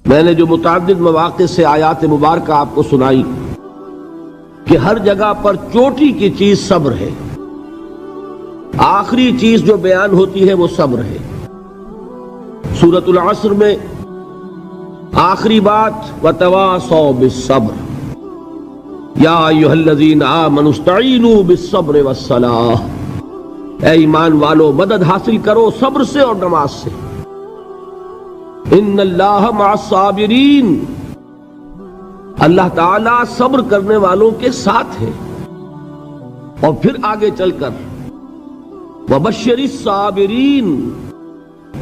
میں نے جو متعدد مواقع سے آیات مبارکہ آپ کو سنائی کہ ہر جگہ پر چوٹی کی چیز صبر ہے، آخری چیز جو بیان ہوتی ہے وہ صبر ہے۔ سورۃ العصر میں آخری بات وَتَوَاصَوْا بِالصَّبْرِ یا ایھا الذین آمنوا استعینوا بالصبر والصلاۃ، اے ایمان والو مدد حاصل کرو صبر سے اور نماز سے۔ ان اللہ مع الصابرین، اللہ تعالیٰ صبر کرنے والوں کے ساتھ ہے۔ اور پھر آگے چل کر وبشر الصابرین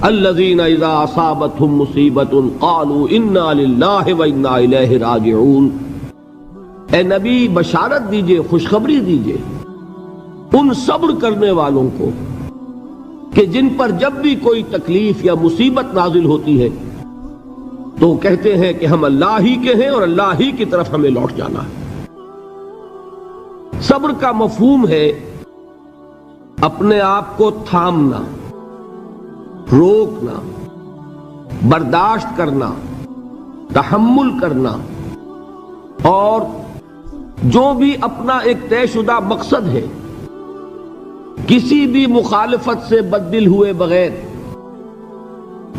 الذین اذا اصابتهم مصیبۃ قالوا انا للہ وانا الیہ راجعون، اے نبی بشارت دیجئے، خوشخبری دیجئے ان صبر کرنے والوں کو کہ جن پر جب بھی کوئی تکلیف یا مصیبت نازل ہوتی ہے تو کہتے ہیں کہ ہم اللہ ہی کے ہیں اور اللہ ہی کی طرف ہمیں لوٹ جانا ہے۔ صبر کا مفہوم ہے اپنے آپ کو تھامنا، روکنا، برداشت کرنا، تحمل کرنا، اور جو بھی اپنا ایک طے شدہ مقصد ہے کسی بھی مخالفت سے بددل ہوئے بغیر،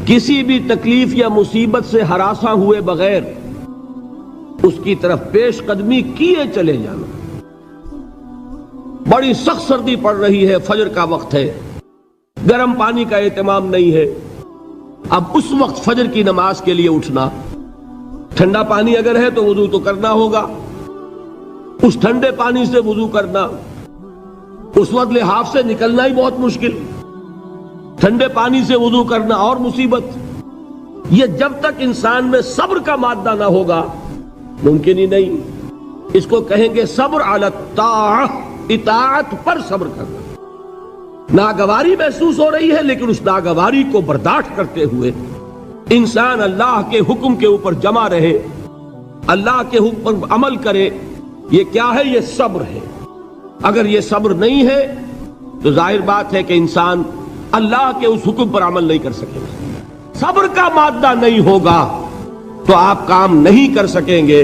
کسی بھی تکلیف یا مصیبت سے ہراساں ہوئے بغیر اس کی طرف پیش قدمی کیے چلے جانا۔ بڑی سخت سردی پڑ رہی ہے، فجر کا وقت ہے، گرم پانی کا اہتمام نہیں ہے، اب اس وقت فجر کی نماز کے لیے اٹھنا، ٹھنڈا پانی اگر ہے تو وضو تو کرنا ہوگا، اس ٹھنڈے پانی سے وضو کرنا، اس وقت لحاف سے نکلنا ہی بہت مشکل، ٹھنڈے پانی سے وضو کرنا اور مصیبت۔ یہ جب تک انسان میں صبر کا مادہ نہ ہوگا ممکن ہی نہیں۔ اس کو کہیں گے صبر علی الطاعہ، اطاعت پر صبر کرنا۔ ناگواری محسوس ہو رہی ہے لیکن اس ناگواری کو برداشت کرتے ہوئے انسان اللہ کے حکم کے اوپر جمع رہے، اللہ کے حکم پر عمل کرے۔ یہ کیا ہے؟ یہ صبر ہے۔ اگر یہ صبر نہیں ہے تو ظاہر بات ہے کہ انسان اللہ کے اس حکم پر عمل نہیں کر سکے گا۔ صبر کا مادہ نہیں ہوگا تو آپ کام نہیں کر سکیں گے۔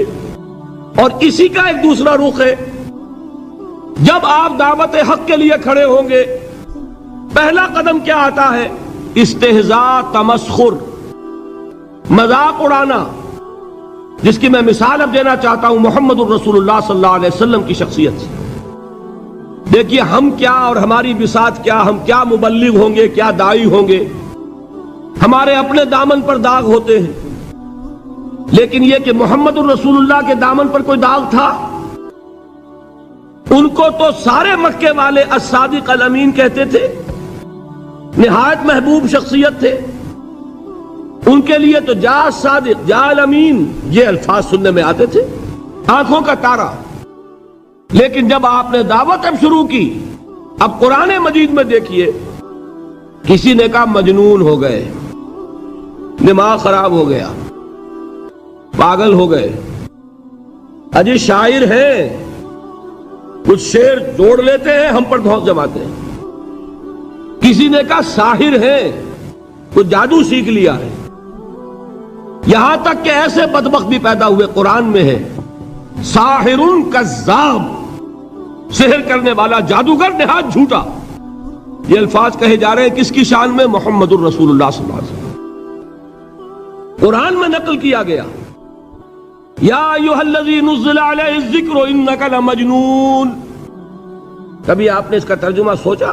اور اسی کا ایک دوسرا رخ ہے، جب آپ دعوت حق کے لیے کھڑے ہوں گے پہلا قدم کیا آتا ہے؟ استہزاء، تمسخر، مذاق اڑانا، جس کی میں مثال اب دینا چاہتا ہوں محمد الرسول اللہ صلی اللہ علیہ وسلم کی شخصیت سے۔ دیکھیے ہم کیا اور ہماری بساط کیا، ہم کیا مبلغ ہوں گے، کیا داعی ہوں گے، ہمارے اپنے دامن پر داغ ہوتے ہیں، لیکن یہ کہ محمد الرسول اللہ کے دامن پر کوئی داغ تھا؟ ان کو تو سارے مکے والے الصادق الامین کہتے تھے، نہایت محبوب شخصیت تھے، ان کے لیے تو جا صادق جا الامین یہ الفاظ سننے میں آتے تھے، آنکھوں کا تارا۔ لیکن جب آپ نے دعوت اب شروع کی، اب قرآن مجید میں دیکھیے کسی نے کہا مجنون ہو گئے، دماغ خراب ہو گیا، پاگل ہو گئے، اجی شاعر ہیں، کچھ شعر جوڑ لیتے ہیں ہم پر دھوس جماتے ہیں۔ کسی نے کہا ساحر ہیں، کچھ جادو سیکھ لیا ہے، یہاں تک کہ ایسے بدبخت بھی پیدا ہوئے، قرآن میں ہے ساحر کذاب، سحر کرنے والا جادوگر نہایت جھوٹا۔ یہ الفاظ کہے جا رہے ہیں کس کی شان میں؟ محمد الرسول اللہ صلی اللہ علیہ وسلم۔ قرآن میں نقل کیا گیا یا ایھا الذی نزل علیہ الذکر انک لمجنون۔ کبھی آپ نے اس کا ترجمہ سوچا؟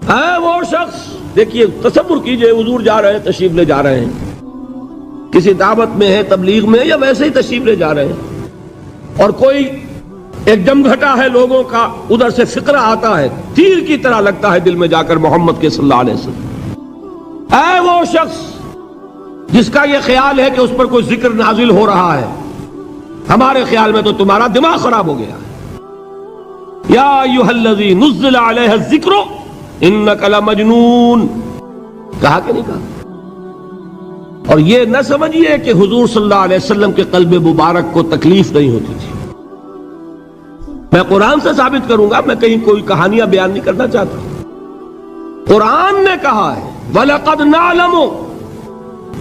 ہے وہ شخص، دیکھیے تصور کیجئے حضور جا رہے ہیں، تشریف لے جا رہے ہیں، کسی دعوت میں ہے، تبلیغ میں، یا ویسے ہی تشریف لے جا رہے ہیں، اور کوئی ایک جمگھٹا ہے لوگوں کا، ادھر سے فقرہ آتا ہے، تیر کی طرح لگتا ہے دل میں جا کر محمد کے صلی اللہ علیہ وسلم۔ اے وہ شخص جس کا یہ خیال ہے کہ اس پر کوئی ذکر نازل ہو رہا ہے، ہمارے خیال میں تو تمہارا دماغ خراب ہو گیا ہے۔ یا ایھا الذی نزل علیہ الذکر انک لمجنون، کہا کہ نہیں کہا؟ اور یہ نہ سمجھیے کہ حضور صلی اللہ علیہ وسلم کے قلب مبارک کو تکلیف نہیں ہوتی تھی۔ میں قرآن سے ثابت کروں گا، میں کہیں کوئی کہانیاں بیان نہیں کرنا چاہتا۔ قرآن نے کہا ہے وَلَقَدْ نَعْلَمُ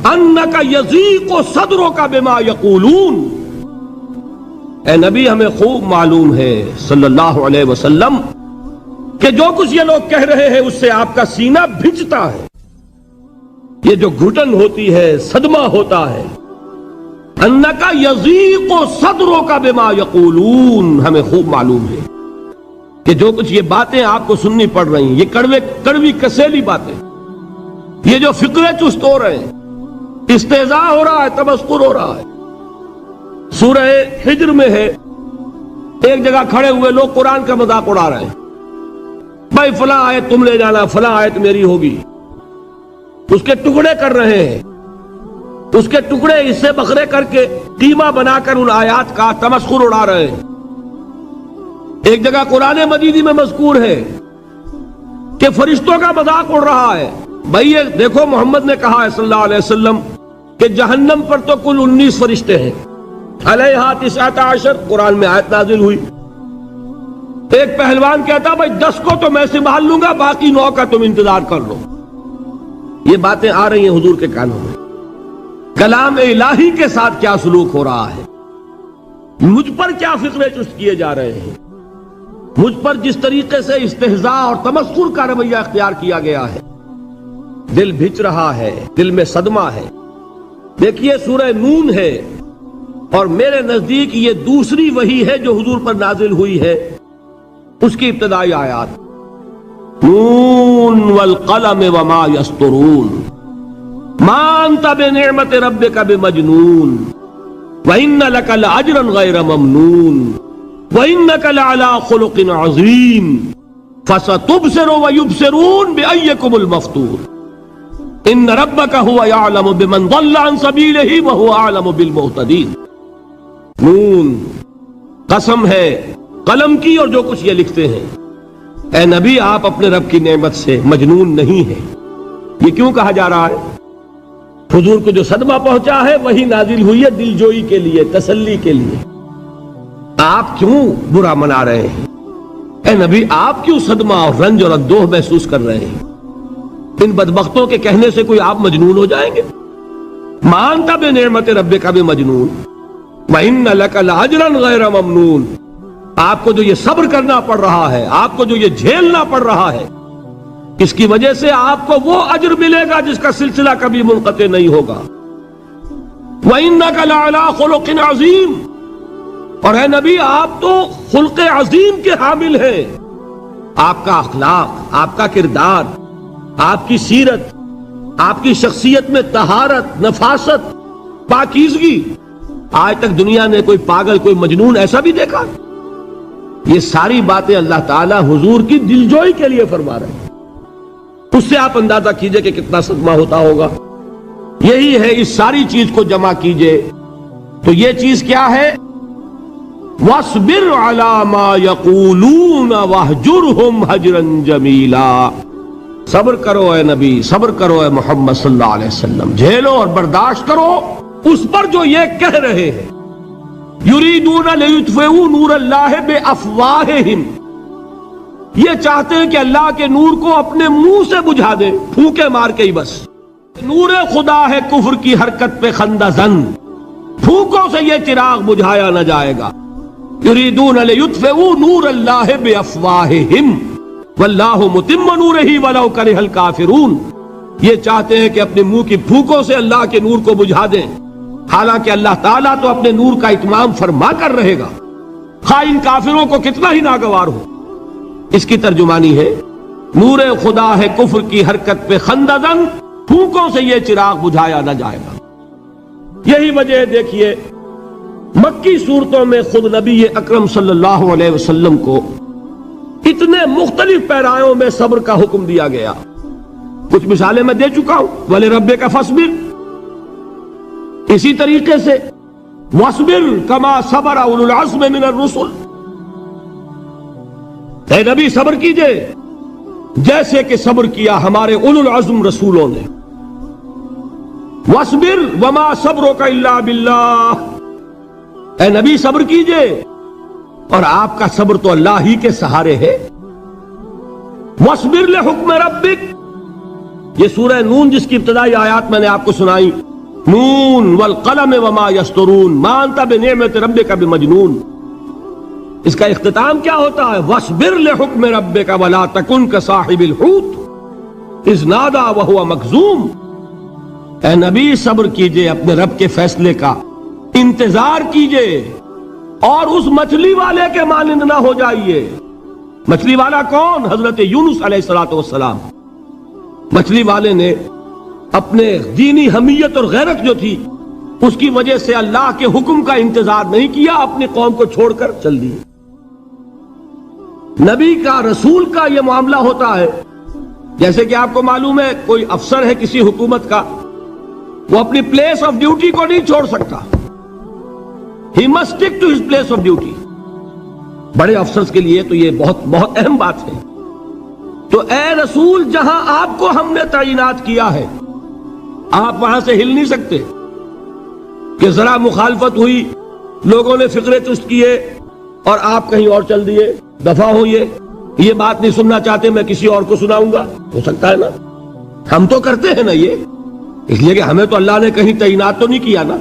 انک یضیق صدرک بما یقولون، اے نبی ہمیں خوب معلوم ہے صلی اللہ علیہ وسلم کہ جو کچھ یہ لوگ کہہ رہے ہیں اس سے آپ کا سینہ بھجتا ہے، یہ جو گھٹن ہوتی ہے، صدمہ ہوتا ہے۔ انک یضیق صدرک بما یقولون، ہمیں خوب معلوم ہے کہ جو کچھ یہ باتیں آپ کو سننی پڑ رہی ہیں، یہ کڑوی کسیلی باتیں، یہ جو فقرے چست ہو رہے ہیں، استہزاء ہو رہا ہے، تمسخر ہو رہا ہے۔ سورہ حجر میں ہے، ایک جگہ کھڑے ہوئے لوگ قرآن کا مذاق اڑا رہے ہیں، بھائی فلاں آیت تم لے جانا، فلاں آیت میری ہوگی، اس کے ٹکڑے کر رہے ہیں، اس کے ٹکڑے حصے بکھرے کر کے قیمہ بنا کر ان آیات کا تمسخر اڑا رہے ہیں۔ ایک جگہ قرآن مجیدی میں مذکور ہے کہ فرشتوں کا مذاق اڑ رہا ہے، بھائی یہ دیکھو محمد نے کہا ہے صلی اللہ علیہ وسلم کہ جہنم پر تو کل 19 فرشتے ہیں، علیہا 19 قرآن میں آیت نازل ہوئی۔ ایک پہلوان کہتا بھائی 10 کو تو میں سنبھال لوں گا، باقی 9 کا تم انتظار کر لو۔ یہ باتیں آ رہی ہیں حضور کے کانوں میں، کلام الہی کے ساتھ کیا سلوک ہو رہا ہے، مجھ پر کیا فقرے چست کیے جا رہے ہیں، مجھ پر جس طریقے سے استہزاء اور تمسخر کا رویہ اختیار کیا گیا ہے، دل بھج رہا ہے، دل میں صدمہ ہے۔ دیکھیے سورہ نون ہے، اور میرے نزدیک یہ دوسری وحی ہے جو حضور پر نازل ہوئی ہے، اس کی ابتدائی آیات، نون والقلم وما یسطرون ما انت بنعمت ربک بمجنون وان لک لاجرا غیر ممنون وانک لعلی خلق عظیم فستبصر ویبصرون بأیکم المفتون ان ربک هو یعلم بمن ضل عن سبیلہ وهو اعلم بالمہتدین۔ نون، قسم ہے قلم کی اور جو کچھ یہ لکھتے ہیں۔ اے نبی آپ اپنے رب کی نعمت سے مجنون نہیں ہیں۔ یہ کیوں کہا جا رہا ہے؟ حضور کو جو صدمہ پہنچا ہے وہی نازل ہوئی ہے دل جوئی کے لیے، تسلی کے لیے۔ آپ کیوں برا منا رہے ہیں؟ اے نبی آپ کیوں صدمہ اور رنج اور اندوہ محسوس کر رہے ہیں؟ ان بدبختوں کے کہنے سے کوئی آپ مجنون ہو جائیں گے؟ مانتا بے نعمت رب کا بھی مجنون وَإِنَّ لَكَ لَأَجْرًا غَيْرَ مَمْنُونَ، آپ کو جو یہ صبر کرنا پڑ رہا ہے، آپ کو جو یہ جھیلنا پڑ رہا ہے، اس کی وجہ سے آپ کو وہ اجر ملے گا جس کا سلسلہ کبھی منقطع نہیں ہوگا۔ وَإِنَّكَ لَعَلَىٰ خُلُقٍ عَظِيمٍ، اور اے نبی آپ تو خلق عظیم کے حامل ہیں۔ آپ کا اخلاق، آپ کا کردار، آپ کی سیرت، آپ کی شخصیت میں طہارت، نفاست، پاکیزگی، آج تک دنیا نے کوئی پاگل، کوئی مجنون ایسا بھی دیکھا؟ یہ ساری باتیں اللہ تعالیٰ حضور کی دلجوئی کے لیے فرما رہے ہیں۔ اس سے آپ اندازہ کیجئے کہ کتنا صدمہ ہوتا ہوگا۔ یہی ہے، اس ساری چیز کو جمع کیجئے تو یہ چیز کیا ہے؟ وَاصْبِرْ عَلَىٰ مَا يَقُولُونَ وَاهْجُرْهُمْ هَجْرًا جَمِيلًا، صبر کرو اے نبی، صبر کرو اے محمد صلی اللہ علیہ وسلم، جھیلو اور برداشت کرو اس پر جو یہ کہہ رہے ہیں۔ یریدون لیطفئوا نور اللہ بافواہہم، یہ چاہتے ہیں کہ اللہ کے نور کو اپنے منہ سے بجھا دیں، پھونکے مار کے ہی بس۔ نور خدا ہے کفر کی حرکت پہ خندہ زن، پھونکوں سے یہ چراغ بجھایا نہ جائے گا۔ یریدون لیطفئوا نور اللہ بافواہہم واللہ متم نورہ ولو کرہ الکافرون، یہ چاہتے ہیں کہ اپنے منہ کی پھونکوں سے اللہ کے نور کو بجھا دیں، حالانکہ اللہ تعالیٰ تو اپنے نور کا اتمام فرما کر رہے گا، خواہ ان کافروں کو کتنا ہی ناگوار ہو۔ اس کی ترجمانی ہے نور خدا ہے کفر کی حرکت پہ خندہ زن، پھونکوں سے یہ چراغ بجھایا نہ جائے گا۔ یہی وجہ دیکھیے مکی صورتوں میں خود نبی اکرم صلی اللہ علیہ وسلم کو اتنے مختلف پیرایوں میں صبر کا حکم دیا گیا۔ کچھ مثالیں میں دے چکا ہوں، وَلِرَبِّكَ فَاصْبِرْ، اسی طریقے سے وَاصْبِرْ كَمَا صَبَرَ أُولُو الْعَزْمِ مِنَ الرُّسُلِ، اے نبی صبر کیجئے جیسے کہ صبر کیا ہمارے اولو العزم رسولوں نے۔ وَاصْبِرْ وَمَا صَبْرُكَ إِلَّا بِاللَّهِ، اے نبی صبر کیجئے اور آپ کا صبر تو اللہ ہی کے سہارے ہے۔ وَاصْبِرْ لِحُکْمِ رَبِّكَ، یہ سورہ نون جس کی ابتدائی آیات میں نے آپ کو سنائی، نون والقلم وما یسطرون ما انت بنعمت ربک بمجنون، اس کا اختتام کیا ہوتا ہے؟ وَاصْبِرْ لِحُکْمِ رَبِّكَ وَلَا تَكُنْ كَصَاحِبِ الْحُوتِ اِذْ نَادَىٰ وَهُوَ مَكْظُومٌ، اے نبی صبر کیجئے اپنے رب کے فیصلے کا، انتظار کیجئے اور اس مچھلی والے کے مانند نہ ہو جائیے۔ مچھلی والا کون؟ حضرت یونس علیہ السلام۔ مچھلی والے نے اپنے دینی حمیت اور غیرت جو تھی اس کی وجہ سے اللہ کے حکم کا انتظار نہیں کیا، اپنی قوم کو چھوڑ کر چل دیے۔ نبی کا، رسول کا یہ معاملہ ہوتا ہے، جیسے کہ آپ کو معلوم ہے کوئی افسر ہے کسی حکومت کا، وہ اپنی پلیس آف ڈیوٹی کو نہیں چھوڑ سکتا، he must stick to his place of duty. بڑے افسرز کے لیے تو یہ بہت بہت اہم بات ہے۔ تو اے رسول، جہاں آپ کو ہم نے تعینات کیا ہے آپ وہاں سے ہل نہیں سکتے کہ ذرا مخالفت ہوئی، لوگوں نے فقرے چست کیے اور آپ کہیں اور چل دیے، دفع ہوئیے، یہ بات نہیں سننا چاہتے، میں کسی اور کو سناؤں گا، ہو سکتا ہے نا؟ ہم تو کرتے ہیں نا یہ، اس لیے کہ ہمیں تو اللہ نے کہیں تعینات تو نہیں کیا نا۔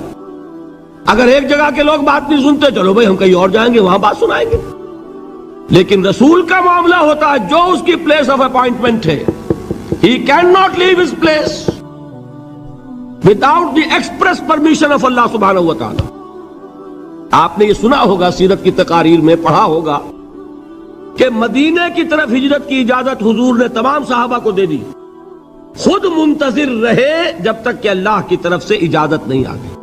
اگر ایک جگہ کے لوگ بات نہیں سنتے، چلو بھائی ہم کہیں اور جائیں گے، وہاں بات سنائیں گے۔ لیکن رسول کا معاملہ ہوتا ہے جو اس کی پلیس آف اپوائنٹمنٹ ہے، he cannot leave his place without the express permission of Allah subhanahu wa ta'ala۔ آپ نے یہ سنا ہوگا، سیرت کی تقاریر میں پڑھا ہوگا کہ مدینے کی طرف ہجرت کی اجازت حضور نے تمام صحابہ کو دے دی، خود منتظر رہے جب تک کہ اللہ کی طرف سے اجازت نہیں آ گئی۔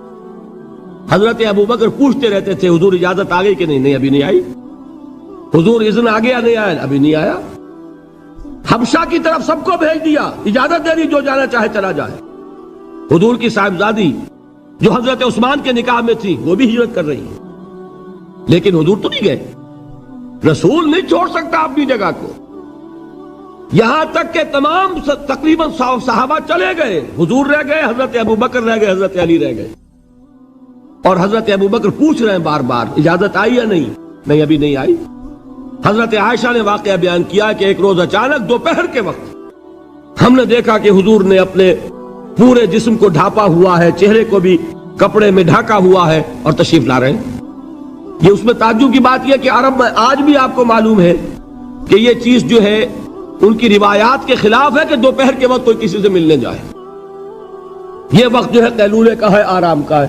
حضرت ابوبکر پوچھتے رہتے تھے حضور اجازت آ گئی کہ نہیں؟ نہیں ابھی نہیں آئی۔ حضور اذن آ گیا؟ نہیں آیا، ابھی نہیں آیا۔ حبشہ کی طرف سب کو بھیج دیا، اجازت دے دی جو جانا چاہے چلا جائے۔ حضور کی صاحبزادی جو حضرت عثمان کے نکاح میں تھی وہ بھی ہجرت کر رہی ہے، لیکن حضور تو نہیں گئے۔ رسول نہیں چھوڑ سکتا اپنی جگہ کو، یہاں تک کہ تمام تقریباً صحابہ چلے گئے، حضور رہ گئے، حضرت ابوبکر رہ گئے، حضرت علی رہ گئے، اور حضرت ابوبکر پوچھ رہے ہیں بار بار اجازت آئی یا نہیں؟ نہیں ابھی نہیں آئی۔ حضرت عائشہ نے واقعہ بیان کیا کہ ایک روز اچانک دوپہر کے وقت ہم نے دیکھا کہ حضور نے اپنے پورے جسم کو ڈھانپا ہوا ہے، چہرے کو بھی کپڑے میں ڈھانکا ہوا ہے اور تشریف لا رہے ہیں۔ یہ اس میں تعجب کی بات یہ کہ عرب میں آج بھی آپ کو معلوم ہے کہ یہ چیز جو ہے ان کی روایات کے خلاف ہے کہ دوپہر کے وقت کوئی کسی سے ملنے جائے۔ یہ وقت جو ہے قیلولے کا ہے، آرام کا ہے۔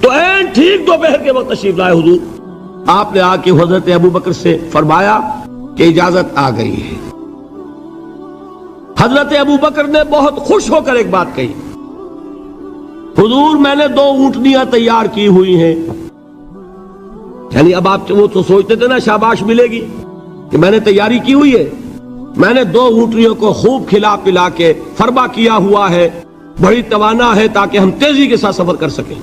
تو این ٹھیک دوپہر کے وقت تشریف لائے حضور، آپ نے آ کے حضرت ابوبکر سے فرمایا کہ اجازت آ گئی ہے۔ حضرت ابوبکر نے بہت خوش ہو کر ایک بات کہی، حضور میں نے 2 اونٹنیاں تیار کی ہوئی ہیں۔ یعنی اب آپ وہ تو سوچتے تھے نا شاباش ملے گی کہ میں نے تیاری کی ہوئی ہے، میں نے 2 اونٹنیوں کو خوب کھلا پلا کے فربا کیا ہوا ہے، بڑی توانا ہے تاکہ ہم تیزی کے ساتھ سفر کر سکیں۔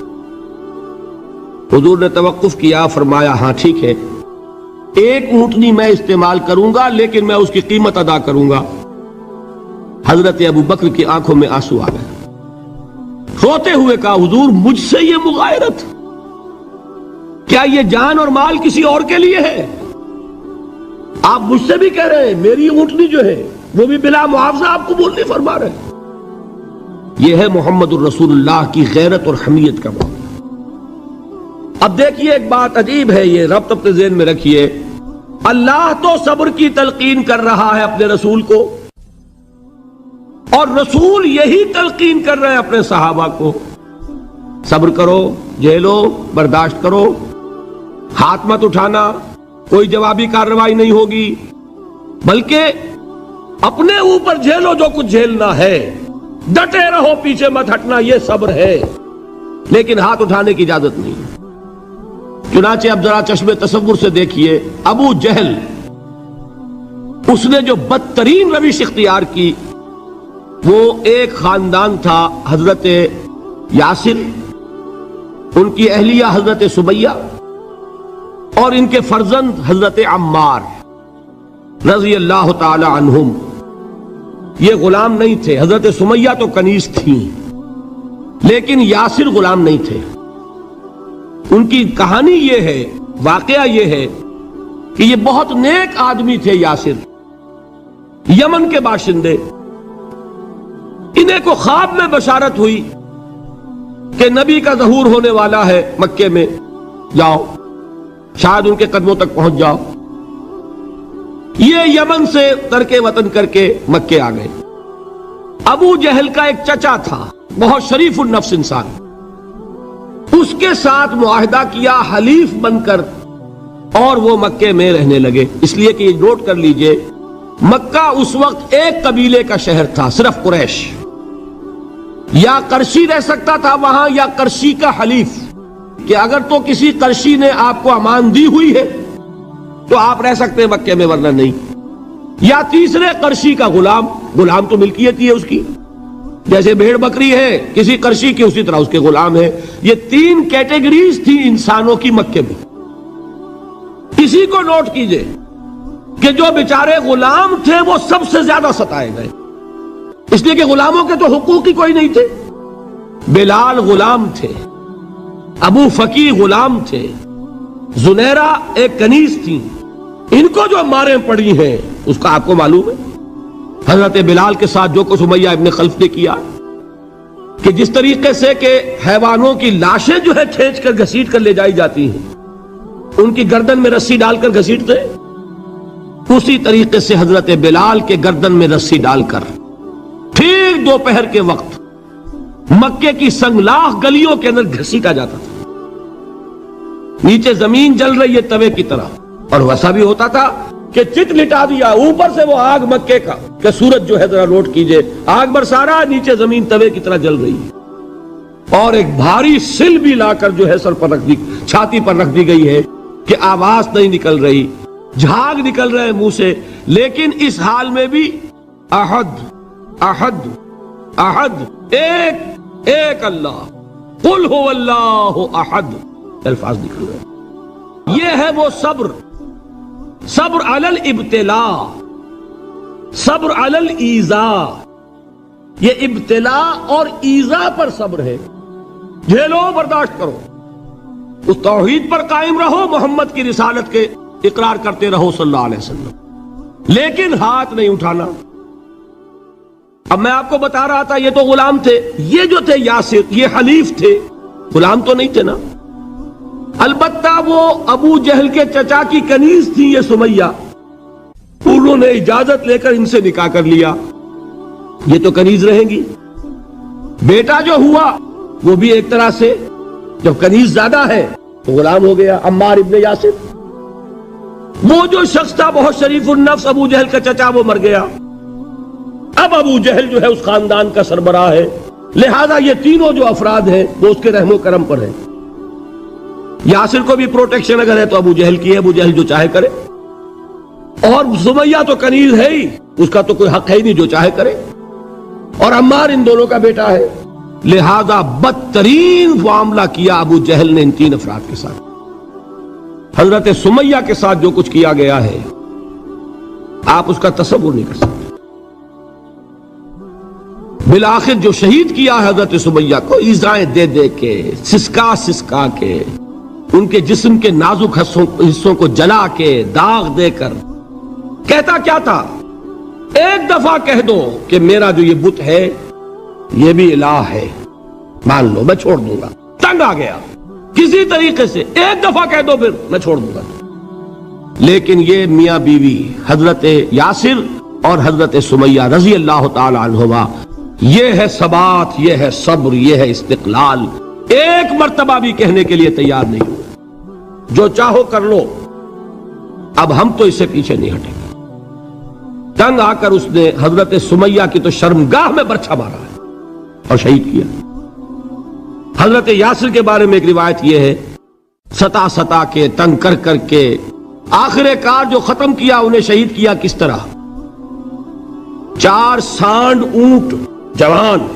حضور نے توقف کیا، فرمایا ہاں ٹھیک ہے، 1 اونٹنی میں استعمال کروں گا لیکن میں اس کی قیمت ادا کروں گا۔ حضرت ابوبکر کی آنکھوں میں آنسو آ گئے، روتے ہوئے کہا حضور مجھ سے یہ مغایرت، کیا یہ جان اور مال کسی اور کے لیے ہے؟ آپ مجھ سے بھی کہہ رہے ہیں میری اونٹنی جو ہے وہ بھی بلا معاوضہ آپ قبول نہیں فرما رہے۔ یہ ہے محمد الرسول اللہ کی غیرت اور حمیت کا معاملہ۔ اب دیکھیے ایک بات عجیب ہے، یہ ربط اپنے ذہن میں رکھیے، اللہ تو صبر کی تلقین کر رہا ہے اپنے رسول کو، اور رسول یہی تلقین کر رہے ہیں اپنے صحابہ کو، صبر کرو، جھیلو، برداشت کرو، ہاتھ مت اٹھانا، کوئی جوابی کارروائی نہیں ہوگی، بلکہ اپنے اوپر جھیلو جو کچھ جھیلنا ہے، ڈٹے رہو، پیچھے مت ہٹنا، یہ صبر ہے، لیکن ہاتھ اٹھانے کی اجازت نہیں۔ چنانچہ اب ذرا چشم تصور سے دیکھیے، ابو جہل اس نے جو بدترین روش اختیار کی، وہ ایک خاندان تھا حضرت یاسر، ان کی اہلیہ حضرت سمیہ اور ان کے فرزند حضرت عمار رضی اللہ تعالی عنہم۔ یہ غلام نہیں تھے، حضرت سمیہ تو کنیز تھیں لیکن یاسر غلام نہیں تھے۔ ان کی کہانی یہ ہے، واقعہ یہ ہے کہ یہ بہت نیک آدمی تھے یاسر، یمن کے باشندے، انہیں کو خواب میں بشارت ہوئی کہ نبی کا ظہور ہونے والا ہے مکے میں، جاؤ شاید ان کے قدموں تک پہنچ جاؤ۔ یہ یمن سے ترک وطن کر کے مکے آ گئے۔ ابو جہل کا ایک چچا تھا، بہت شریف النفس انسان، اس کے ساتھ معاہدہ کیا حلیف بن کر، اور وہ مکے میں رہنے لگے۔ اس لیے کہ یہ نوٹ کر لیجئے، مکہ اس وقت ایک قبیلے کا شہر تھا، صرف قریش۔ یا قرشی رہ سکتا تھا وہاں، یا قرشی کا حلیف، کہ اگر تو کسی قرشی نے آپ کو امان دی ہوئی ہے تو آپ رہ سکتے ہیں مکے میں، ورنہ نہیں۔ یا تیسرے قرشی کا غلام، غلام تو ملکیت ہی ہے اس کی، جیسے بھیڑ بکری ہے کسی قرشی کی، اسی طرح اس کے غلام ہے۔ یہ تین کیٹیگریز تھی انسانوں کی مکے میں۔ اسی کو نوٹ کیجئے کہ جو بیچارے غلام تھے وہ سب سے زیادہ ستائے گئے، اس لیے کہ غلاموں کے تو حقوق ہی کوئی نہیں تھے۔ بلال غلام تھے، ابو فقی غلام تھے، زنیرہ ایک کنیز تھی، ان کو جو ماریں پڑی ہیں اس کا آپ کو معلوم ہے۔ حضرت بلال کے ساتھ جو کچھ امیہ ابن خلف نے کیا، کہ جس طریقے سے کہ حیوانوں کی لاشیں جو ہے کھینچ کر گھسیٹ کر لے جائی جاتی ہیں، ان کی گردن میں رسی ڈال کر گھسیٹتے، اسی طریقے سے حضرت بلال کے گردن میں رسی ڈال کر ٹھیک دوپہر کے وقت مکے کی سنگلاخ گلیوں کے اندر گھسیٹا جاتا تھا۔ نیچے زمین جل رہی ہے توے کی طرح، اور ویسا بھی ہوتا تھا کہ چت لٹا دیا، اوپر سے وہ آگ مکے کا کہ سورج جو ہے ذرا نوٹ کیجئے، آگ برسا رہا، نیچے زمین توے کی طرح جل رہی ہے، اور ایک بھاری سل بھی لا کر جو ہے سر پر رکھ دی، چھاتی پر رکھ دی گئی ہے کہ آواز نہیں نکل رہی، جھاگ نکل رہے منہ سے، لیکن اس حال میں بھی احد احد احد، ایک ایک اللہ، قل هو اللہ احد، الفاظ نکل رہے۔ یہ ہے وہ صبر، صبر علی الابتلاء، صبر علی الایذاء۔ یہ ابتلاء اور ایذاء پر صبر ہے، جھیلو برداشت کرو، اس توحید پر قائم رہو، محمد کی رسالت کے اقرار کرتے رہو صلی اللہ علیہ وسلم، لیکن ہاتھ نہیں اٹھانا۔ اب میں آپ کو بتا رہا تھا یہ تو غلام تھے، یہ جو تھے یاسر یہ حلیف تھے، غلام تو نہیں تھے نا۔ البتہ وہ ابو جہل کے چچا کی کنیز تھی یہ سمیہ، انہوں نے اجازت لے کر ان سے نکاح کر لیا، یہ تو کنیز رہیں گی۔ بیٹا جو ہوا وہ بھی ایک طرح سے جب کنیز زیادہ ہے تو غلام ہو گیا، عمار ابن یاسر۔ وہ جو شخص تھا بہت شریف النفس ابو جہل کا چچا، وہ مر گیا، اب ابو جہل جو ہے اس خاندان کا سربراہ ہے، لہذا یہ تینوں جو افراد ہیں وہ اس کے رحم و کرم پر ہیں۔ یاسر کو بھی پروٹیکشن اگر ہے تو ابو جہل کی ہے، ابو جہل جو چاہے کرے، اور سمیہ تو کنیز ہے ہی، اس کا تو کوئی حق ہے ہی نہیں، جو چاہے کرے، اور عمار ان دونوں کا بیٹا ہے، لہذا بدترین معاملہ کیا ابو جہل نے ان تین افراد کے ساتھ۔ حضرت سمیہ کے ساتھ جو کچھ کیا گیا ہے آپ اس کا تصور نہیں کر سکتے۔ بالآخر جو شہید کیا ہے حضرت سمیہ کو، ایذائیں دے دے کے، سسکا سسکا کے، ان کے جسم کے نازک حصوں کو جلا کے، داغ دے کر، کہتا کیا تھا، ایک دفعہ کہہ دو کہ میرا جو یہ بت ہے یہ بھی الہ ہے، مان لو میں چھوڑ دوں گا۔ تنگ آ گیا، کسی طریقے سے ایک دفعہ کہہ دو پھر میں چھوڑ دوں گا۔ لیکن یہ میاں بیوی حضرت یاسر اور حضرت سمیہ رضی اللہ تعالی عنہما، یہ ہے ثبات، یہ ہے صبر، یہ ہے استقلال، ایک مرتبہ بھی کہنے کے لیے تیار نہیں ہوئے، جو چاہو کر لو، اب ہم تو اس سے پیچھے نہیں ہٹیں گے۔ تنگ آ کر اس نے حضرت سمیہ کی تو شرمگاہ میں برچھا مارا ہے اور شہید کیا۔ حضرت یاسر کے بارے میں ایک روایت یہ ہے، ستا ستا کے، تنگ کر کر کے، آخر کار جو ختم کیا، انہیں شہید کیا کس طرح، 4 سانڈ اونٹ جوان،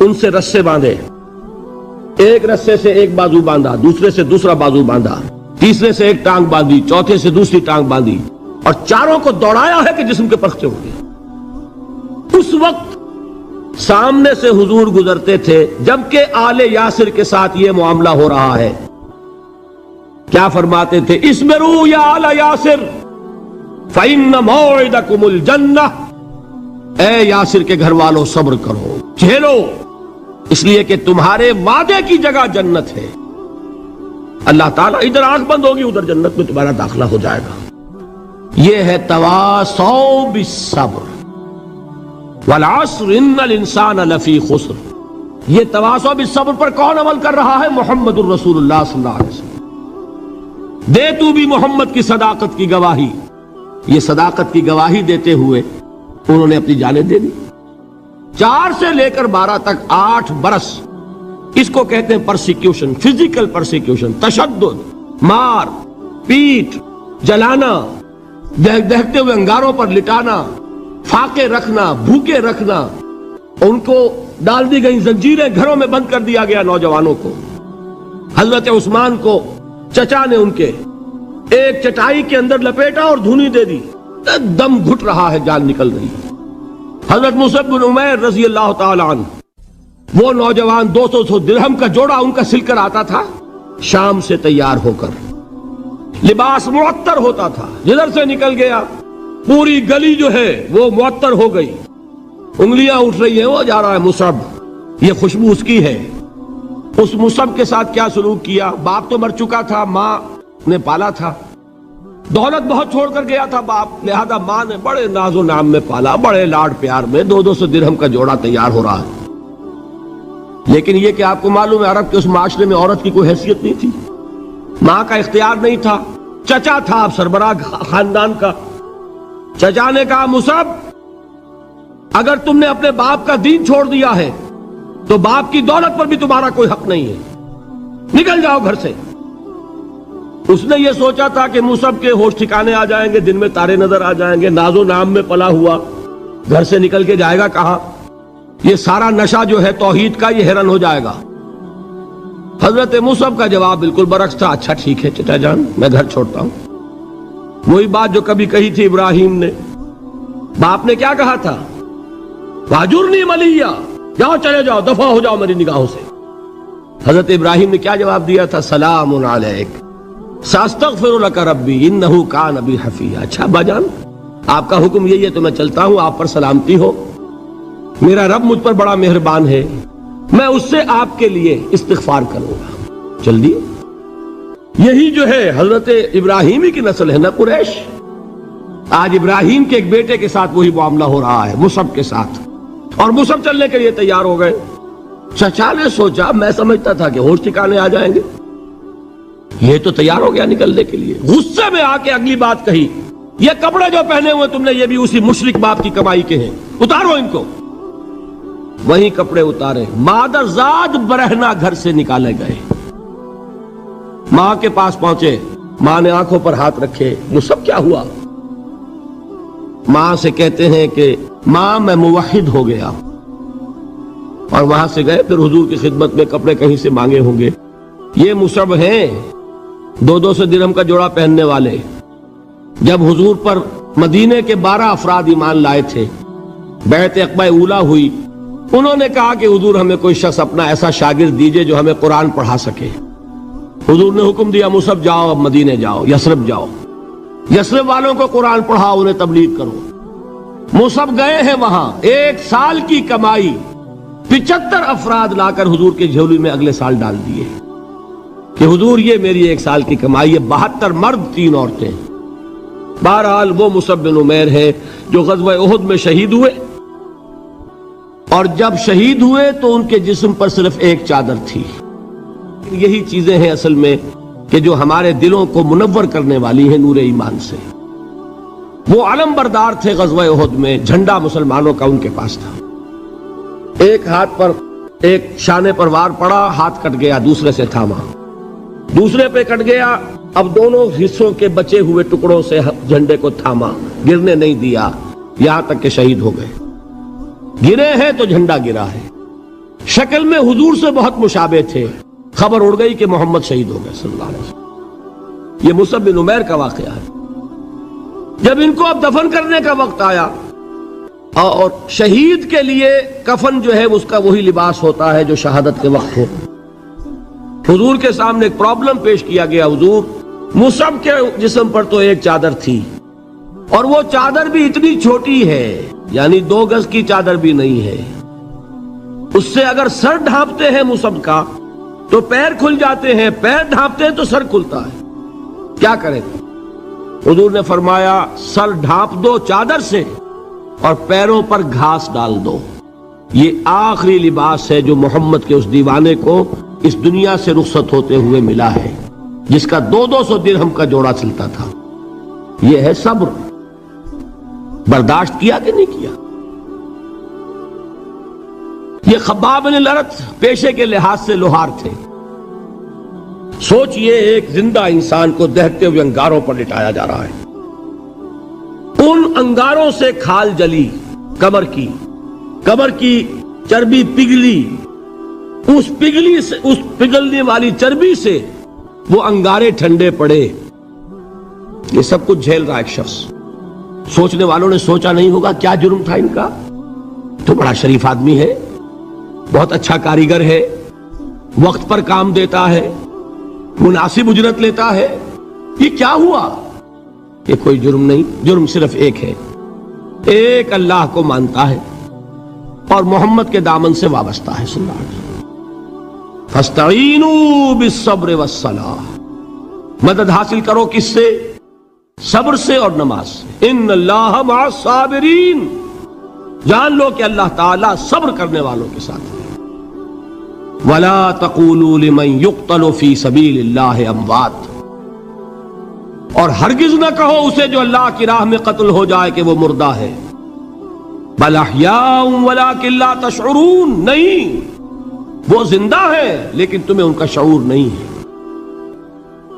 ان سے رسے باندھے، ایک رسے سے ایک بازو باندھا، دوسرے سے دوسرا بازو باندھا، تیسرے سے ایک ٹانگ باندھی، چوتھے سے دوسری ٹانگ باندھی، اور چاروں کو دوڑایا ہے کہ جسم کے پرخچے ہو گئے۔ اس وقت سامنے سے حضور گزرتے تھے جبکہ آل یاسر کے ساتھ یہ معاملہ ہو رہا ہے، کیا فرماتے تھے، اسبروا یا آل یاسر فإن موعدکم الجنہ، اے یاسر کے گھر والوں صبر کرو، جھیلو، اس لیے کہ تمہارے وعدے کی جگہ جنت ہے۔ اللہ تعالیٰ ادھر آنکھ بند ہوگی، ادھر جنت میں تمہارا داخلہ ہو جائے گا۔ یہ ہے تواصوا بالصبر والعصر ان الانسان لفی خسر۔ یہ تواصوا بالصبر پر کون عمل کر رہا ہے؟ محمد الرسول اللہ صلی اللہ علیہ وسلم۔ دے تو بھی محمد کی صداقت کی گواہی۔ یہ صداقت کی گواہی دیتے ہوئے انہوں نے اپنی جانیں دے دی۔ 4 سے لے کر 12 تک 8 برس، اس کو کہتے ہیں پرسیکیوشن، فزیکل پرسیکیوشن، تشدد، مار پیٹ، جلانا، دہتے ہوئے انگاروں پر لٹانا، فاقے رکھنا، بھوکے رکھنا، ان کو ڈال دی گئی زنجیریں، گھروں میں بند کر دیا گیا نوجوانوں کو۔ حضرت عثمان کو چچا نے ان کے ایک چٹائی کے اندر لپیٹا اور دھونی دے دی، دم گھٹ رہا ہے، جان نکل رہی ہے۔ حضرت مصعب بن عمیر رضی اللہ تعالی عنہ، وہ نوجوان 200 درہم کا جوڑا ان کا سل کر آتا تھا شام سے تیار ہو کر، لباس معطر ہوتا تھا، جدھر سے نکل گیا پوری گلی جو ہے وہ معطر ہو گئی، انگلیاں اٹھ رہی ہیں، وہ جا رہا ہے مصعب، یہ خوشبو اس کی ہے۔ اس مصعب کے ساتھ کیا سلوک کیا؟ باپ تو مر چکا تھا، ماں نے پالا تھا، دولت بہت چھوڑ کر گیا تھا باپ، لہذا ماں نے بڑے ناز و نام میں پالا، بڑے لاڈ پیار میں، 200 درہم کا جوڑا تیار ہو رہا ہے۔ لیکن یہ کہ آپ کو معلوم ہے عرب کے اس معاشرے میں عورت کی کوئی حیثیت نہیں تھی، ماں کا اختیار نہیں تھا، چچا تھا اب سربراہ خاندان کا۔ چچا نے کہا مصعب اگر تم نے اپنے باپ کا دین چھوڑ دیا ہے تو باپ کی دولت پر بھی تمہارا کوئی حق نہیں ہے، نکل جاؤ گھر سے۔ اس نے یہ سوچا تھا کہ مصعب کے ہوش ٹھکانے آ جائیں گے، دن میں تارے نظر آ جائیں گے، ناز و نام میں پلا ہوا گھر سے نکل کے جائے گا کہاں، یہ سارا نشہ جو ہے توحید کا یہ حیران ہو جائے گا۔ حضرت مصعب کا جواب بالکل برعکس تھا، اچھا ٹھیک ہے چچا جان، میں گھر چھوڑتا ہوں۔ وہی بات جو کبھی کہی تھی ابراہیم نے، باپ نے کیا کہا تھا؟ واجرنی ملیہ، جاؤ چلے جاؤ، دفع ہو جاؤ میری نگاہوں سے۔ حضرت ابراہیم نے کیا جواب دیا تھا؟ سلام علیک ساستغفر لک ربی انہ کان بی حفیہ۔ اچھا ابا جان آپ کا حکم یہی ہے تو میں چلتا ہوں، آپ پر سلامتی ہو، میرا رب مجھ پر بڑا مہربان ہے، میں اس سے آپ کے لیے استغفار کروں گا۔ چل دیے۔ یہی جو ہے حضرت ابراہیمی کی نسل ہے نا قریش۔ آج ابراہیم کے ایک بیٹے کے ساتھ وہی معاملہ ہو رہا ہے، مصعب کے ساتھ، اور مصعب چلنے کے لیے تیار ہو گئے۔ چچا نے سوچا، میں سمجھتا تھا کہ ہوش ٹھکانے آ جائیں گے، یہ تو تیار ہو گیا نکلنے کے لیے۔ غصے میں آ کے اگلی بات کہی، یہ کپڑے جو پہنے ہوئے تم نے یہ بھی اسی مشرک باپ کی کمائی کے ہیں، اتارو ان کو۔ وہی کپڑے اتارے، مادر زاد برہنہ گھر سے نکالے گئے۔ ماں کے پاس پہنچے، ماں نے آنکھوں پر ہاتھ رکھے، مصعب کیا ہوا؟ ماں سے کہتے ہیں کہ ماں میں موحد ہو گیا، اور وہاں سے گئے، پھر حضور کی خدمت میں کپڑے کہیں سے مانگے ہوں گے۔ یہ مصعب ہیں 200 درہم کا جوڑا پہننے والے۔ جب حضور پر مدینے کے 12 افراد ایمان لائے تھے، بیعت عقبہ اولیٰ ہوئی، انہوں نے کہا کہ حضور ہمیں کوئی شخص اپنا ایسا شاگرد دیجئے جو ہمیں قرآن پڑھا سکے۔ حضور نے حکم دیا مصعب جاؤ، اب مدینے جاؤ، یثرب جاؤ، یثرب والوں کو قرآن پڑھاؤ، انہیں تبلیغ کرو۔ مصعب گئے ہیں وہاں، 1 سال کی کمائی 75 افراد لا کر حضور کے جھولی میں اگلے سال ڈال دیے کہ حضور یہ میری 1 سال کی کمائی ہے، 72 مرد 3 عورتیں۔ بہرحال وہ مصعب بن عمیر ہے جو غزوہ احد میں شہید ہوئے، اور جب شہید ہوئے تو ان کے جسم پر صرف ایک چادر تھی۔ یہی چیزیں ہیں اصل میں کہ جو ہمارے دلوں کو منور کرنے والی ہیں نور ایمان سے۔ وہ علم بردار تھے غزوہ احد میں، جھنڈا مسلمانوں کا ان کے پاس تھا۔ ایک ہاتھ پر ایک شانے پر وار پڑا، ہاتھ کٹ گیا، دوسرے سے تھاما، دوسرے پہ کٹ گیا، اب دونوں حصوں کے بچے ہوئے ٹکڑوں سے جھنڈے کو تھاما، گرنے نہیں دیا، یہاں تک کہ شہید ہو گئے۔ گرے ہیں تو جھنڈا گرا ہے۔ شکل میں حضور سے بہت مشابہ تھے، خبر اڑ گئی کہ محمد شہید ہو گئے صلی اللہ علیہ وسلم۔ یہ مصعب بن عمیر کا واقعہ ہے۔ جب ان کو اب دفن کرنے کا وقت آیا، اور شہید کے لیے کفن جو ہے اس کا وہی لباس ہوتا ہے جو شہادت کے وقت ہو، حضور کے سامنے ایک پرابلم پیش کیا گیا۔ حضور مصعب کے جسم پر تو ایک چادر تھی، اور وہ چادر بھی اتنی چھوٹی ہے، یعنی 2 گز کی چادر بھی نہیں ہے، اس سے اگر سر ڈھانپتے ہیں مصحف کا تو پیر کھل جاتے ہیں، پیر ڈھانپتے ہیں تو سر کھلتا ہے، کیا کریں؟ حضور نے فرمایا سر ڈھانپ دو چادر سے اور پیروں پر گھاس ڈال دو۔ یہ آخری لباس ہے جو محمد کے اس دیوانے کو اس دنیا سے رخصت ہوتے ہوئے ملا ہے، جس کا 200 درہم کا جوڑا چلتا تھا۔ یہ ہے صبر۔ برداشت کیا کہ نہیں کیا؟ یہ خباب بن الارت پیشے کے لحاظ سے لوہار تھے۔ سوچئے ایک زندہ انسان کو دہتے ہوئے انگاروں پر لٹایا جا رہا ہے، ان انگاروں سے کھال جلی، کمر کی چربی پگھلی، اس پگھلنے والی چربی سے وہ انگارے ٹھنڈے پڑے۔ یہ سب کچھ جھیل رہا ایک شخص۔ سوچنے والوں نے سوچا نہیں ہوگا کیا جرم تھا ان کا، تو بڑا شریف آدمی ہے، بہت اچھا کاریگر ہے، وقت پر کام دیتا ہے، مناسب اجرت لیتا ہے، یہ کیا ہوا؟ یہ کوئی جرم نہیں، جرم صرف ایک ہے، ایک اللہ کو مانتا ہے اور محمد کے دامن سے وابستہ ہے صلی اللہ علیہ وسلم۔ فاستعینوا بالصبر والصلاۃ، مدد حاصل کرو کس سے؟ صبر سے اور نماز سے۔ ان اللہ مع الصابرین، جان لو کہ اللہ تعالیٰ صبر کرنے والوں کے ساتھ ہے۔ ولا تقولوا لمن يقتل في سبيل الله اموات، اور ہرگز نہ کہو اسے جو اللہ کی راہ میں قتل ہو جائے کہ وہ مردہ ہے۔ بل احیاء ولکن لا تشعرون، نہیں، وہ زندہ ہے لیکن تمہیں ان کا شعور نہیں ہے۔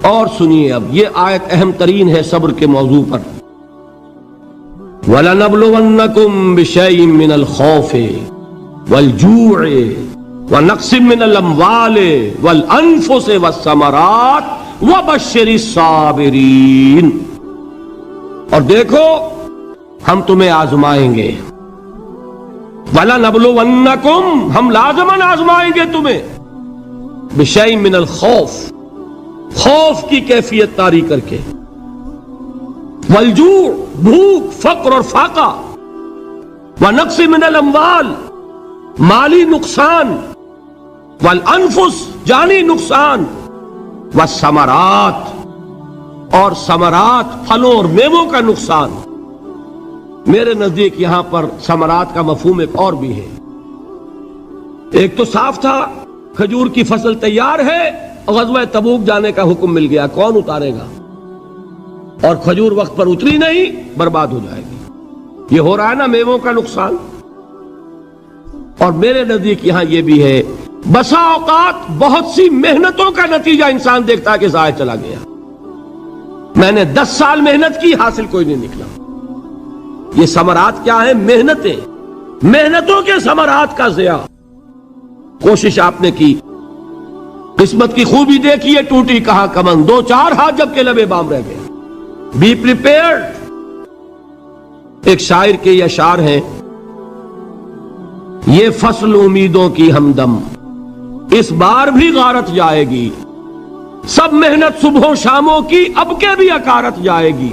اور سنیے اب یہ آیت اہم ترین ہے صبر کے موضوع پر۔ وَلَنَبْلُوَنَّكُمْ بِشَيْءٍ مِّنَ الْخَوْفِ وَالْجُوعِ وَنَقْصٍ مِّنَ الْأَمْوَالِ وَالْأَنفُسِ وَالثَّمَرَاتِ وَبَشِّرِ الصَّابِرِينَ، اور دیکھو ہم تمہیں آزمائیں گے۔ وَلَنَبْلُوَنَّكُمْ، ہم لازماً آزمائیں گے تمہیں، بِشَيْءٍ مِّنَ الْخَوْفِ، خوف کی کیفیت طاری کر کے، والجوع، بھوک، فقر اور فاقہ، ونقص من الاموال، مالی نقصان، والانفس، جانی نقصان، والثمرات، اور ثمرات، پھلوں اور میووں کا نقصان۔ میرے نزدیک یہاں پر ثمرات کا مفہوم ایک اور بھی ہے۔ ایک تو صاف تھا کھجور کی فصل تیار ہے، غزوہ تبوک جانے کا حکم مل گیا، کون اتارے گا؟ اور کھجور وقت پر اتری نہیں، برباد ہو جائے گی۔ یہ ہو رہا ہے نا میووں کا نقصان۔ اور میرے نزدیک یہاں یہ بھی ہے، بسا اوقات بہت سی محنتوں کا نتیجہ انسان دیکھتا ہے کہ ضائع چلا گیا، میں نے 10 سال محنت کی، حاصل کوئی نہیں نکلا۔ یہ ثمرات کیا ہے؟ محنتیں، محنتوں کے ثمرات کا ضیاع۔ کوشش آپ نے کی، قسمت کی خوبی دیکھیے، ٹوٹی کہاں کمن، 2-4 ہاتھ جب کے لبے بام رہ گئے۔ Be prepared. ایک شاعر کے یہ اشعار ہیں، یہ فصل امیدوں کی ہمدم اس بار بھی غارت جائے گی، سب محنت صبح و شاموں کی اب کے بھی اکارت جائے گی۔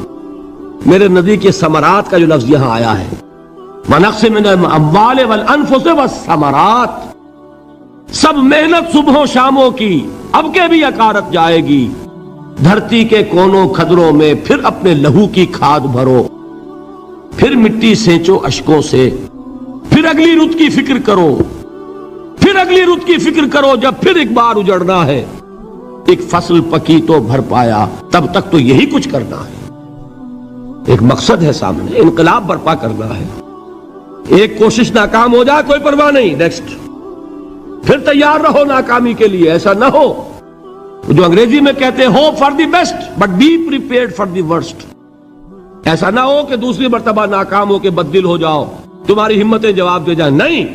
میرے نزدیک یہ ثمرات کا جو لفظ یہاں آیا ہے، وَنَقْصٍ مِّنَ الْأَمْوَالِ وَالْأَنفُسِ وَالثَّمَرَاتِ، سب محنت صبح و شاموں کی اب کے بھی اکارت جائے گی۔ دھرتی کے کونوں کھدروں میں پھر اپنے لہو کی کھاد بھرو، پھر مٹی سینچو اشکوں سے، پھر اگلی رت کی فکر کرو، پھر اگلی رت کی فکر کرو، جب پھر ایک بار اجڑنا ہے۔ ایک فصل پکی تو بھر پایا، تب تک تو یہی کچھ کرنا ہے۔ ایک مقصد ہے سامنے، انقلاب برپا کرنا ہے۔ ایک کوشش ناکام ہو جائے کوئی پرواہ نہیں، نیکسٹ، پھر تیار رہو ناکامی کے لیے۔ ایسا نہ ہو جو انگریزی میں کہتے ہیں hope for the best but be prepared for the worst. ایسا نہ ہو کہ دوسری مرتبہ ناکام ہو کے بددل ہو جاؤ، تمہاری ہمتیں جواب دے جائیں، نہیں،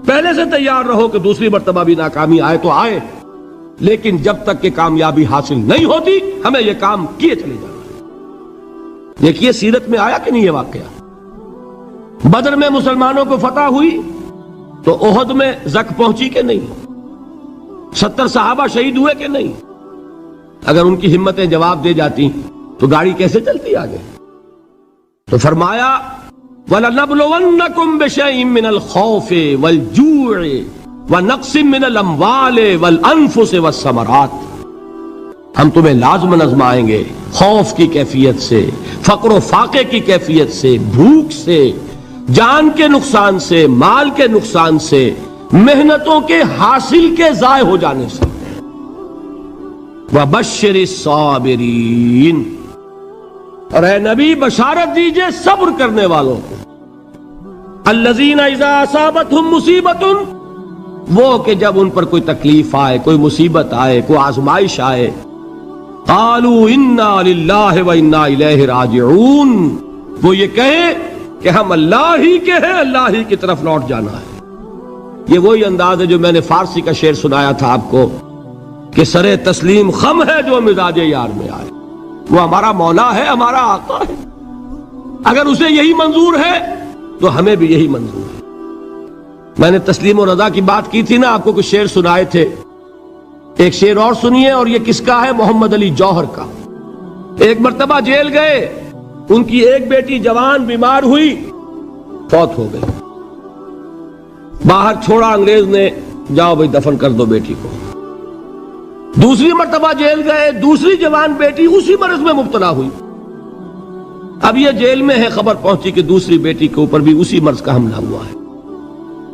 پہلے سے تیار رہو کہ دوسری مرتبہ بھی ناکامی آئے تو آئے، لیکن جب تک کہ کامیابی حاصل نہیں ہوتی ہمیں یہ کام کیے چلے جانا ہے۔ دیکھیے سیرت میں آیا کہ نہیں یہ واقعہ؟ بدر میں مسلمانوں کو فتح ہوئی تو احد میں زک پہنچی کہ نہیں؟ 70 صحابہ شہید ہوئے کہ نہیں؟ اگر ان کی ہمتیں جواب دے جاتی تو گاڑی کیسے چلتی آگے؟ تو فرمایا وَلَنَبْلُوَنَّكُمْ بِشَيْءٍ مِّنَ الْخَوْفِ وَالْجُوعِ وَنَقْصٍ مِّنَ الْأَمْوَالِ وَالْأَنفُسِ وَالثَّمَرَاتِ، ہم تمہیں لازماً آزمائیں گے خوف کی کیفیت سے، فقر و فاقے کی کیفیت سے، بھوک سے، جان کے نقصان سے، مال کے نقصان سے، محنتوں کے حاصل کے ضائع ہو جانے سے۔ وَبَشِّرِ الصَّابِرِينَ، اور اے نبی بشارت دیجئے صبر کرنے والوں کو، الَّذِينَ إِذَا أَصَابَتْهُمْ مُصِيبَةٌ، وہ کہ جب ان پر کوئی تکلیف آئے، کوئی مصیبت آئے، کوئی آزمائش آئے، قَالُوا إِنَّا لِلَّهِ وَإِنَّا إِلَيْهِ رَاجِعُونَ، وہ یہ کہیں کہ ہم اللہ ہی کے ہیں، اللہ ہی کی طرف لوٹ جانا ہے۔ یہ وہی انداز ہے جو میں نے فارسی کا شعر سنایا تھا آپ کو کہ سرے تسلیم خم ہے جو مزاج یار میں آئے، وہ ہمارا مولا ہے، ہمارا آقا ہے، اگر اسے یہی منظور ہے تو ہمیں بھی یہی منظور ہے۔ میں نے تسلیم و رضا کی بات کی تھی نا، آپ کو کچھ شعر سنائے تھے، ایک شعر اور سنیے، اور یہ کس کا ہے؟ محمد علی جوہر کا۔ ایک مرتبہ جیل گئے، ان کی ایک بیٹی جوان بیمار ہوئی، فوت ہو گئی، باہر چھوڑا انگریز نے، جاؤ بھائی دفن کر دو بیٹی کو۔ دوسری مرتبہ جیل گئے، دوسری جوان بیٹی اسی مرض میں مبتلا ہوئی، اب یہ جیل میں ہے، خبر پہنچی کہ دوسری بیٹی کے اوپر بھی اسی مرض کا حملہ ہوا ہے۔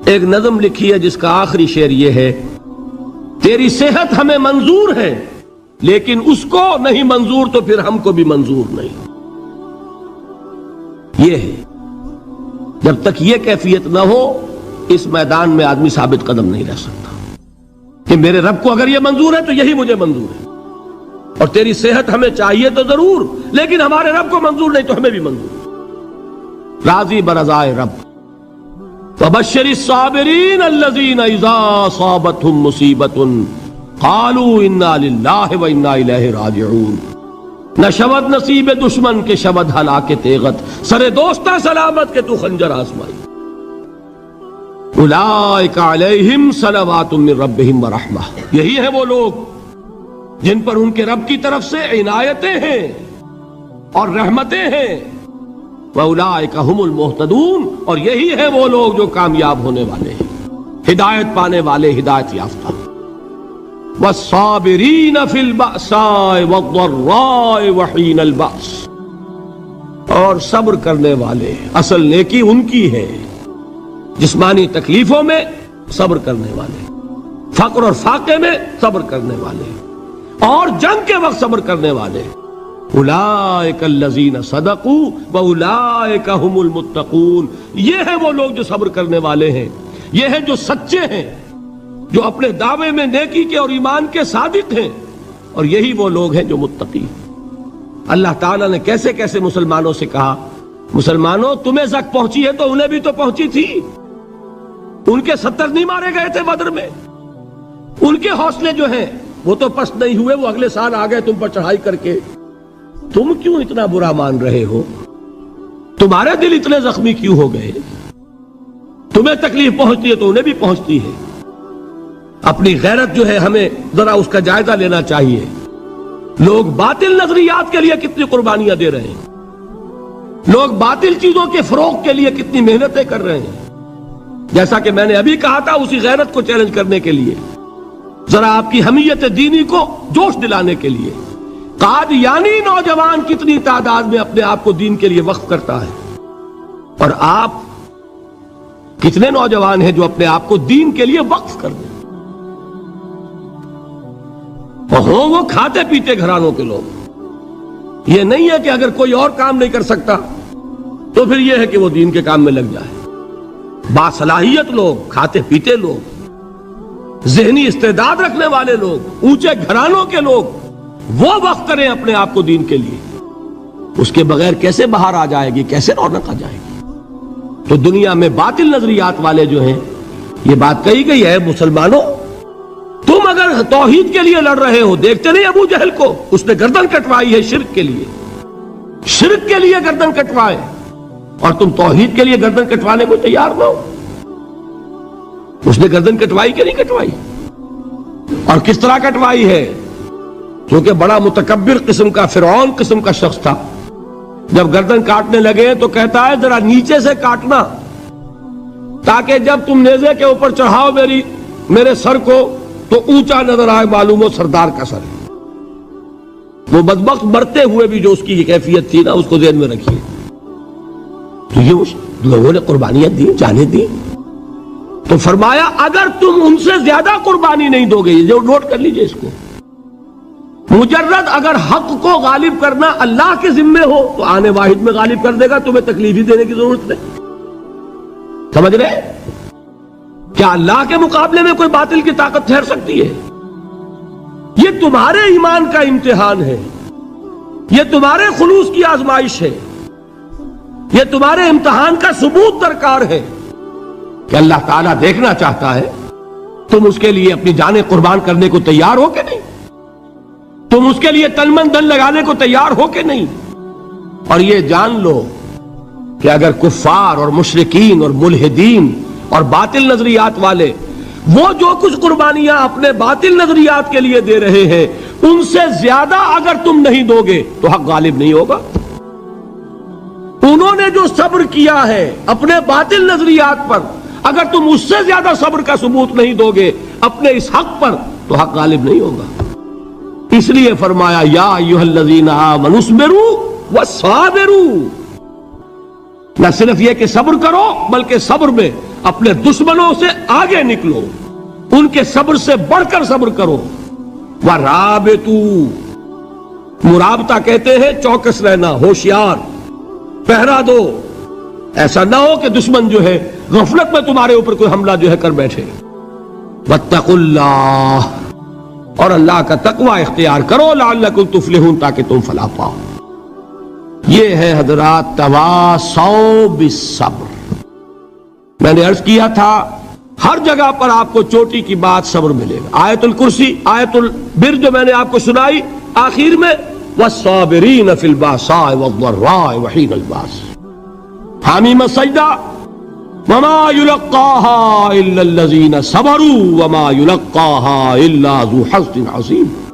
ایک نظم لکھی ہے جس کا آخری شعر یہ ہے، تیری صحت ہمیں منظور ہے لیکن اس کو نہیں منظور تو پھر ہم کو بھی منظور نہیں۔ یہ ہے، جب تک یہ کیفیت نہ ہو اس میدان میں آدمی ثابت قدم نہیں رہ سکتا کہ میرے رب کو اگر یہ منظور ہے تو یہی مجھے منظور ہے، اور تیری صحت ہمیں چاہیے تو ضرور، لیکن ہمارے رب کو منظور نہیں تو ہمیں بھی منظور۔ راضی برضائے رب۔ وَبَشِّرِ الصَّابِرِينَ الَّذِينَ إِذَا أَصَابَتْهُمْ مُصِيبَةٌ قَالُوا إِنَّا لِلَّهِ وَإِنَّا إِلَيْهِ رَاجِعُونَ، نہ شود نصیب دشمن کے شود ہلاک تیغت، سر دوستہ سلامت کے تو خنجر آزمائی۔ اولئک علیہم صلوات من ربہم ورحمہ، یہی ہے وہ لوگ جن پر ان کے رب کی طرف سے عنایتیں ہیں اور رحمتیں ہیں۔ وَأُولَئِكَ هُمُ الْمُهْتَدُونَ، اور یہی ہے وہ لوگ جو کامیاب ہونے والے ہیں، ہدایت پانے والے، ہدایت یافتہ۔ وَالصَّابِرِينَ فِي الْبَأْسَاءِ وَالضَّرَّاءِ وَحِينَ الْبَأْسِ، اور صبر کرنے والے، اصل نیکی ان کی ہے، جسمانی تکلیفوں میں صبر کرنے والے، فقر اور فاقے میں صبر کرنے والے، اور جنگ کے وقت صبر کرنے والے۔ اولئک الذین صدقوا واولئک هم المتقون، یہ ہے وہ لوگ جو صبر کرنے والے ہیں، یہ ہے جو سچے ہیں، جو اپنے دعوے میں نیکی کے اور ایمان کے صادق ہیں، اور یہی وہ لوگ ہیں جو متقی ہیں۔ اللہ تعالیٰ نے کیسے کیسے مسلمانوں سے کہا، مسلمانوں تمہیں زک پہنچی ہے تو انہیں بھی تو پہنچی تھی، ان کے 70 نہیں مارے گئے تھے بدر میں، ان کے حوصلے جو ہیں وہ تو پست نہیں ہوئے، وہ اگلے سال آ گئے تم پر چڑھائی کر کے، تم کیوں اتنا برا مان رہے ہو؟ تمہارے دل اتنے زخمی کیوں ہو گئے؟ تمہیں تکلیف پہنچتی ہے تو انہیں بھی پہنچتی ہے۔ اپنی غیرت جو ہے ہمیں ذرا اس کا جائزہ لینا چاہیے۔ لوگ باطل نظریات کے لیے کتنی قربانیاں دے رہے ہیں، لوگ باطل چیزوں کے فروغ کے لیے کتنی محنتیں کر رہے ہیں، جیسا کہ میں نے ابھی کہا تھا، اسی غیرت کو چیلنج کرنے کے لیے، ذرا آپ کی حمیت دینی کو جوش دلانے کے لیے۔ قادیانی نوجوان کتنی تعداد میں اپنے آپ کو دین کے لیے وقف کرتا ہے، اور آپ کتنے نوجوان ہیں جو اپنے آپ کو دین کے لیے وقف کر دیں؟ اور ہوں وہ کھاتے پیتے گھرانوں کے لوگ۔ یہ نہیں ہے کہ اگر کوئی اور کام نہیں کر سکتا تو پھر یہ ہے کہ وہ دین کے کام میں لگ جائے۔ باصلاحیت لوگ، کھاتے پیتے لوگ، ذہنی استعداد رکھنے والے لوگ، اونچے گھرانوں کے لوگ، وہ وقف کریں اپنے آپ کو دین کے لیے۔ اس کے بغیر کیسے باہر آ جائے گی، کیسے رونق آ جائے گی؟ تو دنیا میں باطل نظریات والے جو ہیں، یہ بات کہی گئی ہے، مسلمانوں تم اگر توحید کے لیے لڑ رہے ہو، دیکھتے نہیں ابو جہل کو، اس نے گردن کٹوائی ہے شرک کے لیے، شرک کے لیے گردن کٹوائے، اور تم توحید کے لیے گردن کٹوانے کو تیار نہ ہو۔ اس نے گردن کٹوائی کہ نہیں کٹوائی؟ اور کس طرح کٹوائی ہے؟ کیونکہ بڑا متکبر قسم کا، فرعون قسم کا شخص تھا، جب گردن کاٹنے لگے تو کہتا ہے ذرا نیچے سے کاٹنا، تاکہ جب تم نیزے کے اوپر چڑھاؤ میرے سر کو تو اونچا نظر آئے، معلوم ہو سردار کا سر ہے۔ وہ بدبخت مرتے ہوئے بھی جو اس کی کیفیت تھی نا، اس کو ذہن میں رکھیے۔ تو یہ اس لوگوں نے قربانیاں دی، جانیں دی، تو فرمایا اگر تم ان سے زیادہ قربانی نہیں دو گے، یہ جو نوٹ کر لیجئے اس کو، مجرد اگر حق کو غالب کرنا اللہ کے ذمے ہو تو آنے واحد میں غالب کر دے گا، تمہیں تکلیف ہی دینے کی ضرورت نہیں۔ سمجھ رہے؟ کیا اللہ کے مقابلے میں کوئی باطل کی طاقت ٹھہر سکتی ہے؟ یہ تمہارے ایمان کا امتحان ہے، یہ تمہارے خلوص کی آزمائش ہے، یہ تمہارے امتحان کا ثبوت درکار ہے کہ اللہ تعالیٰ دیکھنا چاہتا ہے تم اس کے لیے اپنی جانیں قربان کرنے کو تیار ہو کہ نہیں، تم اس کے لیے تن من دھن لگانے کو تیار ہو کہ نہیں۔ اور یہ جان لو کہ اگر کفار اور مشرکین اور ملحدین اور باطل نظریات والے وہ جو کچھ قربانیاں اپنے باطل نظریات کے لیے دے رہے ہیں، ان سے زیادہ اگر تم نہیں دو گے تو حق غالب نہیں ہوگا۔ انہوں نے جو صبر کیا ہے اپنے باطل نظریات پر، اگر تم اس سے زیادہ صبر کا ثبوت نہیں دو گے اپنے اس حق پر تو حق غالب نہیں ہوگا۔ اس لیے فرمایا یا ایھا الذین آمنوا اصبروا وصابروا، نہ صرف یہ کہ صبر کرو بلکہ صبر میں اپنے دشمنوں سے آگے نکلو، ان کے صبر سے بڑھ کر صبر کرو۔ ورابطوا، مرابطہ کہتے ہیں چوکس رہنا، ہوشیار، پہرا دو، ایسا نہ ہو کہ دشمن جو ہے غفلت میں تمہارے اوپر کوئی حملہ جو ہے کر بیٹھے۔ واتقوا اللہ، اور اللہ کا تقوی اختیار کرو، لعلکم تفلحون، تاکہ تم فلاح پاؤ۔ یہ ہے حضرات تواصوا بالصبر۔ میں نے عرض کیا تھا ہر جگہ پر آپ کو چوٹی کی بات صبر ملے گا۔ آیت الکرسی، آیت البر جو میں نے آپ کو سنائی آخر میں، والصابرین فی الباساء والضراء وحین الباس، حامیم السجدہ، وما یلقاها الا الذین صبروا وما یلقاها الا ذو حظ عظیم۔